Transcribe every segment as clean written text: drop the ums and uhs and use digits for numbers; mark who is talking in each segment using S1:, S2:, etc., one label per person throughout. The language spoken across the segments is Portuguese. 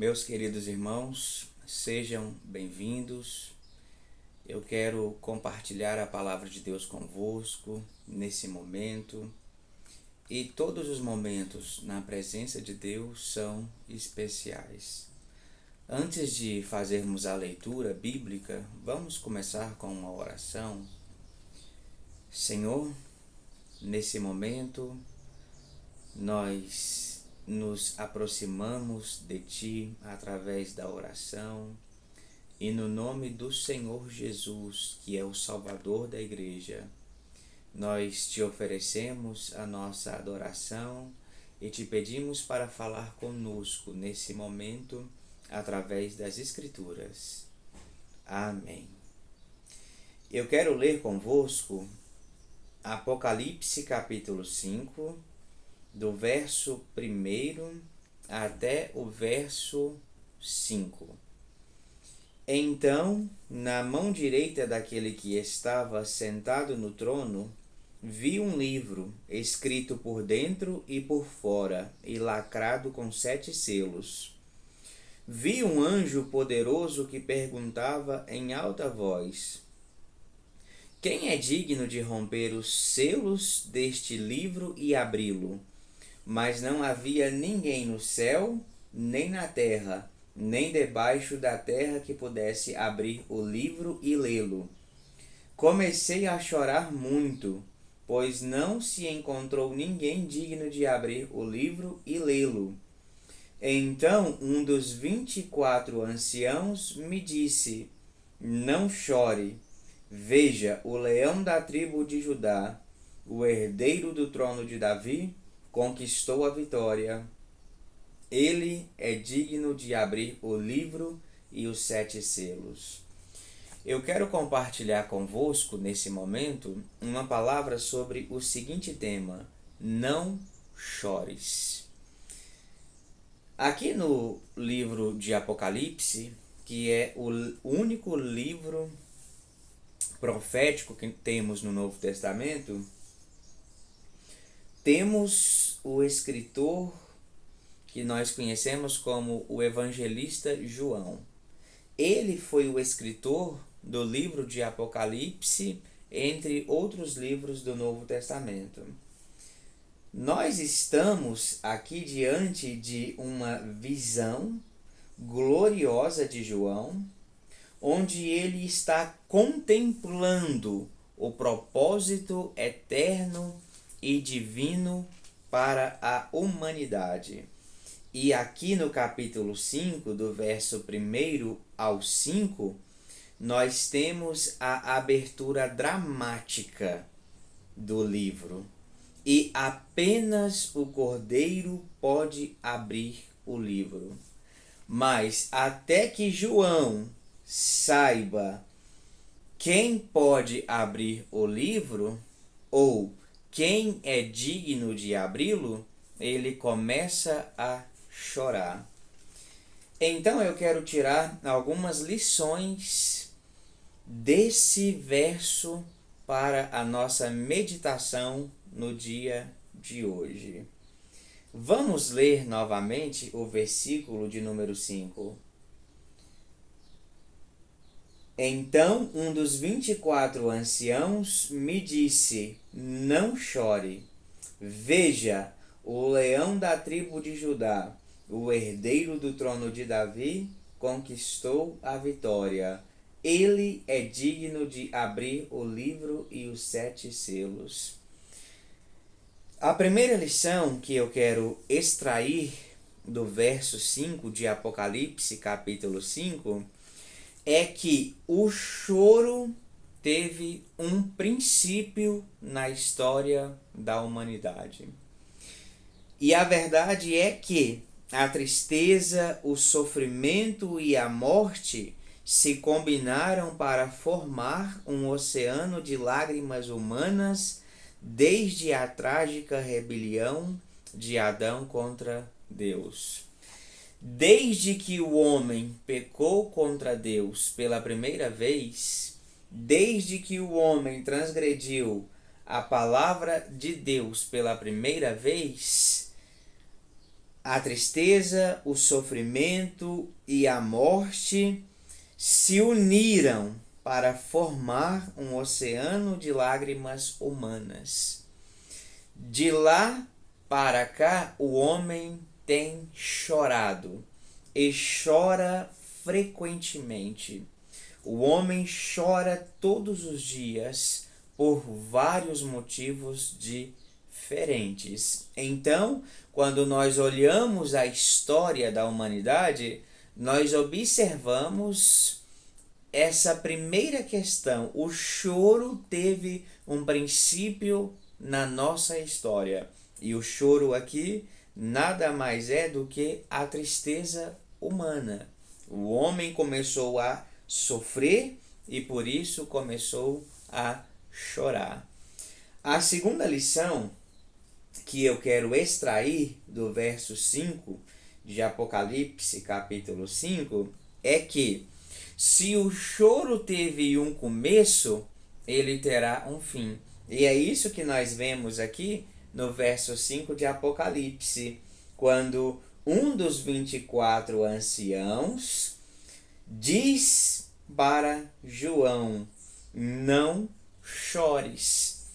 S1: Meus queridos irmãos, sejam bem-vindos. Eu quero compartilhar a palavra de Deus convosco nesse momento. E todos os momentos na presença de Deus são especiais. Antes de fazermos a leitura bíblica, vamos começar com uma oração. Senhor, nesse momento, nós nos aproximamos de Ti através da oração e no nome do Senhor Jesus, que é o Salvador da Igreja, nós Te oferecemos a nossa adoração e Te pedimos para falar conosco nesse momento através das Escrituras. Amém. Eu quero ler convosco Apocalipse capítulo 5, do verso 1 até o verso 5. Então, na mão direita daquele que estava sentado no trono, vi um livro, escrito por dentro e por fora, e lacrado com 7 selos. Vi um anjo poderoso que perguntava em alta voz: Quem é digno de romper os selos deste livro e abri-lo? Mas não havia ninguém no céu, nem na terra, nem debaixo da terra que pudesse abrir o livro e lê-lo. Comecei a chorar muito, pois não se encontrou ninguém digno de abrir o livro e lê-lo. Então um dos 24 anciãos me disse: Não chore. Veja, o leão da tribo de Judá, o herdeiro do trono de Davi, conquistou a vitória. Ele é digno de abrir o livro e os 7 selos. Eu quero compartilhar convosco, nesse momento, uma palavra sobre o seguinte tema: não chores. Aqui no livro de Apocalipse, que é o único livro profético que temos no Novo Testamento, temos o escritor que nós conhecemos como o evangelista João. Ele foi o escritor do livro de Apocalipse, entre outros livros do Novo Testamento. Nós estamos aqui diante de uma visão gloriosa de João, onde ele está contemplando o propósito eterno e divino para a humanidade. E aqui no capítulo 5, do verso 1 ao 5, nós temos a abertura dramática do livro. E apenas o Cordeiro pode abrir o livro. Mas até que João saiba quem pode abrir o livro, ou quem é digno de abri-lo, ele começa a chorar. Então eu quero tirar algumas lições desse verso para a nossa meditação no dia de hoje. Vamos ler novamente o versículo de número 5. Então um dos 24 anciãos me disse: Não chore. Veja, o leão da tribo de Judá, o herdeiro do trono de Davi, conquistou a vitória. Ele é digno de abrir o livro e os 7 selos. A primeira lição que eu quero extrair do verso 5 de Apocalipse, capítulo 5, é que o choro teve um princípio na história da humanidade. E a verdade é que a tristeza, o sofrimento e a morte se combinaram para formar um oceano de lágrimas humanas desde a trágica rebelião de Adão contra Deus. Desde que o homem pecou contra Deus pela primeira vez, desde que o homem transgrediu a palavra de Deus pela primeira vez, A tristeza, o sofrimento e a morte se uniram para formar um oceano de lágrimas humanas. De lá para cá, o homem tem chorado e chora frequentemente. O homem chora todos os dias por vários motivos diferentes. Então, quando nós olhamos a história da humanidade, nós observamos essa primeira questão. O choro teve um princípio na nossa história. E o choro aqui nada mais é do que a tristeza humana. O homem começou a sofrer e por isso começou a chorar. A segunda lição que eu quero extrair do verso 5 de Apocalipse, capítulo 5, é que se o choro teve um começo, ele terá um fim. E é isso que nós vemos aqui no verso 5 de Apocalipse, quando um dos 24 anciãos diz para João: não chores.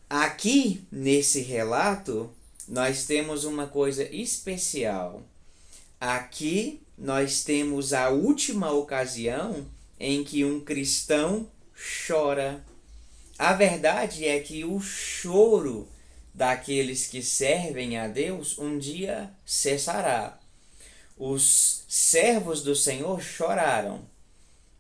S1: Aqui, nesse relato, nós temos uma coisa especial. Aqui nós temos a última ocasião em que um cristão chora. A verdade é que o choro daqueles que servem a Deus um dia cessará. Os servos do Senhor choraram.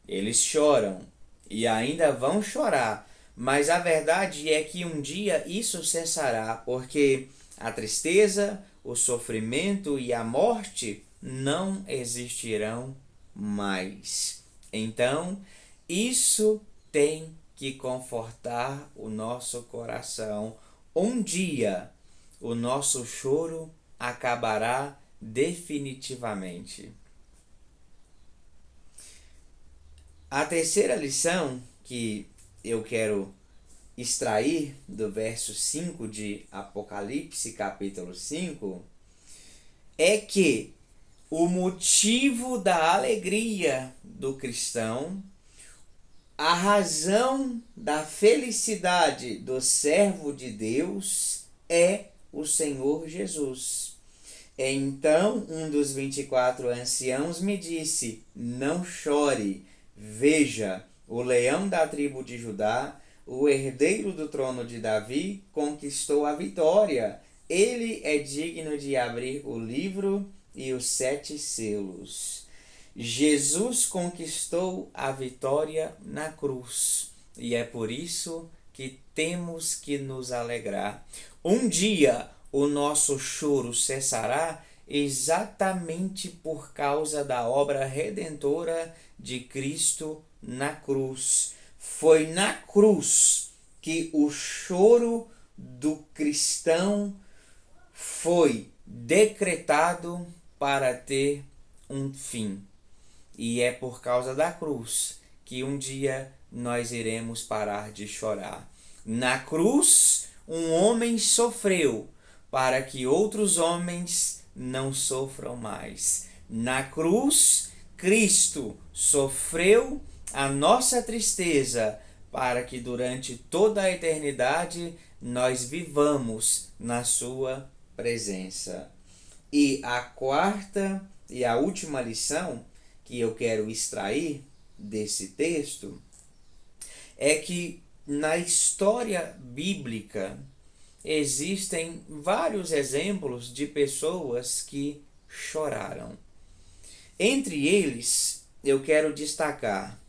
S1: Eles choram e ainda vão chorar. Mas a verdade é que um dia isso cessará, porque a tristeza, o sofrimento e a morte não existirão mais. Então, isso tem que confortar o nosso coração. Um dia, o nosso choro acabará definitivamente. A terceira lição que eu quero extrair do verso 5 de Apocalipse, capítulo 5, é que o motivo da alegria do cristão, a razão da felicidade do servo de Deus é o Senhor Jesus. Então um dos 24 anciãos me disse: não chore, veja, o leão da tribo de Judá, o herdeiro do trono de Davi, conquistou a vitória. Ele é digno de abrir o livro e os 7 selos. Jesus conquistou a vitória na cruz e é por isso que temos que nos alegrar. Um dia o nosso choro cessará exatamente por causa da obra redentora de Cristo na cruz. Foi na cruz que o choro do cristão foi decretado para ter um fim. E é por causa da cruz que um dia nós iremos parar de chorar. Na cruz, um homem sofreu para que outros homens não sofram mais. Na cruz, Cristo sofreu a nossa tristeza para que durante toda a eternidade nós vivamos na sua presença. E a quarta e a última lição que eu quero extrair desse texto é que na história bíblica existem vários exemplos de pessoas que choraram. Entre eles, eu quero destacar: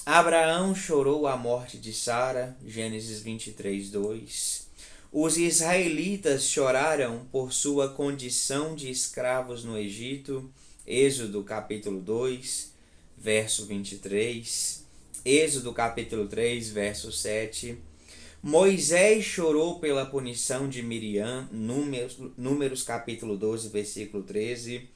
S1: Abraão chorou a morte de Sara, Gênesis 23, 2. Os israelitas choraram por sua condição de escravos no Egito, Êxodo capítulo 2, verso 23. Êxodo capítulo 3, verso 7. Moisés chorou pela punição de Miriam, Números capítulo 12, versículo 13.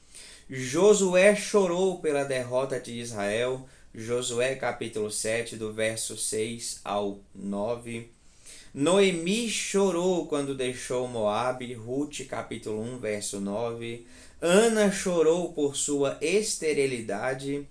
S1: Josué chorou pela derrota de Israel, Josué capítulo 7, do verso 6 ao 9. Noemi chorou quando deixou Moabe, Rute capítulo 1, verso 9. Ana chorou por sua esterilidade,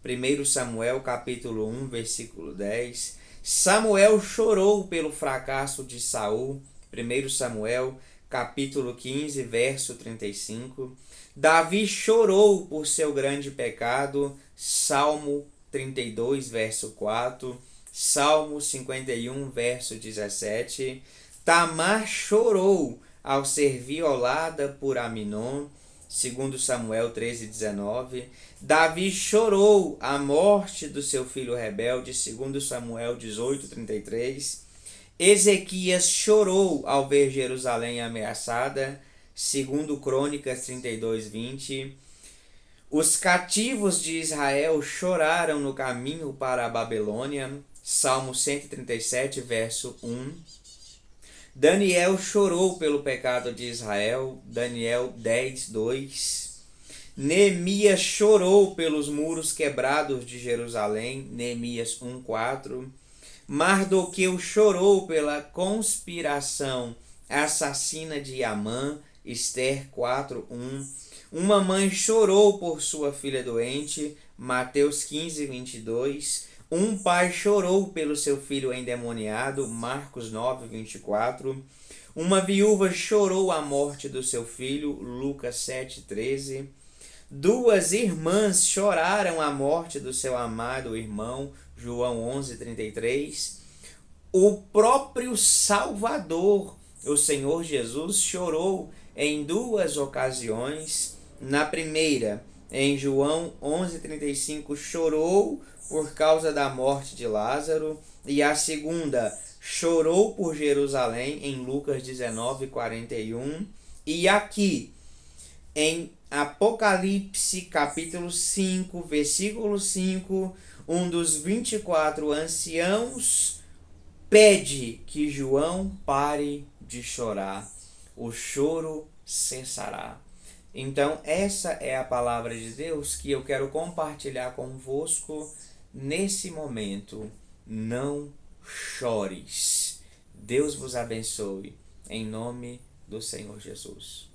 S1: 1 Samuel capítulo 1, versículo 10. Samuel chorou pelo fracasso de Saul, 1 Samuel capítulo 15, verso 35. Davi chorou por seu grande pecado, Salmo 32, verso 4. Salmo 51, verso 17. Tamar chorou ao ser violada por Aminon, 2 Samuel 13, 19. Davi chorou a morte do seu filho rebelde, 2 Samuel 18, 33. Ezequias chorou ao ver Jerusalém ameaçada, 2 Crônicas 32, 20. Os cativos de Israel choraram no caminho para a Babilônia, Salmo 137, verso 1. Daniel chorou pelo pecado de Israel, Daniel 10, 2. Neemias chorou pelos muros quebrados de Jerusalém, Neemias 1, 4. Mardoqueu chorou pela conspiração assassina de Amã, Esther 4, 1. Uma mãe chorou por sua filha doente, Mateus 15, 22. Um pai chorou pelo seu filho endemoniado, Marcos 9, 24. Uma viúva chorou a morte do seu filho, Lucas 7, 13. Duas irmãs choraram a morte do seu amado irmão, João 11, 33. O próprio Salvador, o Senhor Jesus, chorou em duas ocasiões. Na primeira, em João 11, 35, chorou por causa da morte de Lázaro, e a segunda, chorou por Jerusalém, em Lucas 19, 41. E aqui, em Apocalipse capítulo 5, versículo 5, um dos 24 anciãos pede que João pare de chorar. O choro cessará. Então, essa é a palavra de Deus que eu quero compartilhar convosco nesse momento. Não chores. Deus vos abençoe. Em nome do Senhor Jesus.